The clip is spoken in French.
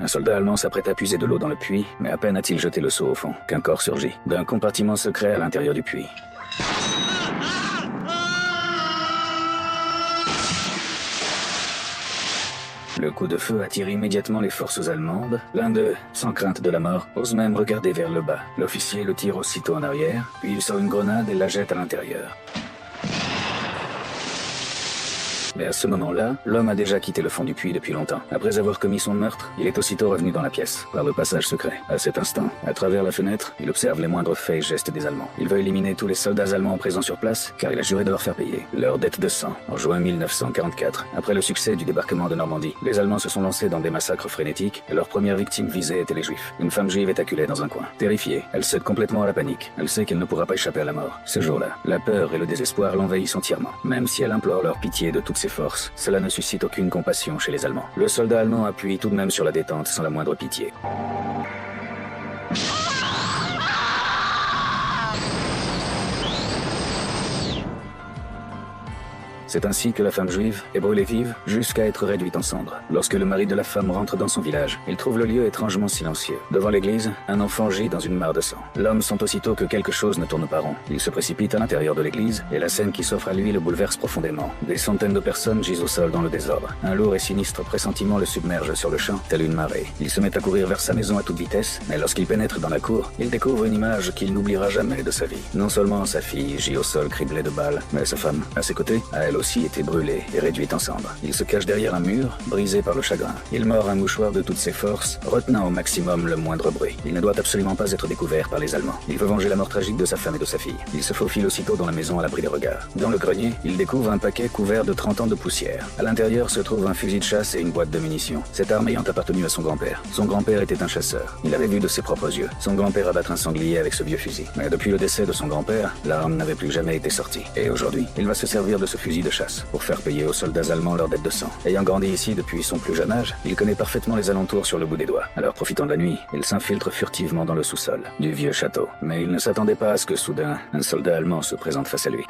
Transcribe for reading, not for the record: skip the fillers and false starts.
Un soldat allemand s'apprête à puiser de l'eau dans le puits, mais à peine a-t-il jeté le seau au fond, qu'un corps surgit, d'un compartiment secret à l'intérieur du puits. Le coup de feu attire immédiatement les forces allemandes. L'un d'eux, sans crainte de la mort, ose même regarder vers le bas. L'officier le tire aussitôt en arrière, puis il sort une grenade et la jette à l'intérieur. Mais à ce moment-là, l'homme a déjà quitté le fond du puits depuis longtemps. Après avoir commis son meurtre, il est aussitôt revenu dans la pièce, par le passage secret. À cet instant, à travers la fenêtre, il observe les moindres faits et gestes des Allemands. Il veut éliminer tous les soldats allemands présents sur place, car il a juré de leur faire payer leur dette de sang. En juin 1944, après le succès du débarquement de Normandie, les Allemands se sont lancés dans des massacres frénétiques, et leur première victime visée était les Juifs. Une femme juive est acculée dans un coin. Terrifiée, elle cède complètement à la panique. Elle sait qu'elle ne pourra pas échapper à la mort. Ce jour-là, la peur et le désespoir l'envahissent entièrement. Même si elle implore leur pitié de toutes ses forces, cela ne suscite aucune compassion chez les Allemands. Le soldat allemand appuie tout de même sur la détente sans la moindre pitié. C'est ainsi que la femme juive est brûlée vive jusqu'à être réduite en cendres. Lorsque le mari de la femme rentre dans son village, il trouve le lieu étrangement silencieux. Devant l'église, un enfant gît dans une mare de sang. L'homme sent aussitôt que quelque chose ne tourne pas rond. Il se précipite à l'intérieur de l'église et la scène qui s'offre à lui le bouleverse profondément. Des centaines de personnes gisent au sol dans le désordre. Un lourd et sinistre pressentiment le submerge sur le champ, tel une marée. Il se met à courir vers sa maison à toute vitesse, mais lorsqu'il pénètre dans la cour, il découvre une image qu'il n'oubliera jamais de sa vie. Non seulement sa fille gît au sol criblée de balles, mais sa femme, à ses côtés, a elle aussi été brûlée et réduite en cendres. Il se cache derrière un mur, brisé par le chagrin. Il mord un mouchoir de toutes ses forces, retenant au maximum le moindre bruit. Il ne doit absolument pas être découvert par les Allemands. Il veut venger la mort tragique de sa femme et de sa fille. Il se faufile aussitôt dans la maison à l'abri des regards. Dans le grenier, il découvre un paquet couvert de 30 ans de poussière. À l'intérieur se trouve un fusil de chasse et une boîte de munitions. Cette arme ayant appartenu à son grand-père. Son grand-père était un chasseur. Il avait vu de ses propres yeux son grand-père abattre un sanglier avec ce vieux fusil. Mais depuis le décès de son grand-père, l'arme n'avait plus jamais été sortie. Et aujourd'hui, il va se servir de ce fusil de chasse pour faire payer aux soldats allemands leur dette de sang. Ayant grandi ici depuis son plus jeune âge, il connaît parfaitement les alentours sur le bout des doigts. Alors profitant de la nuit, il s'infiltre furtivement dans le sous-sol du vieux château. Mais il ne s'attendait pas à ce que soudain, un soldat allemand se présente face à lui.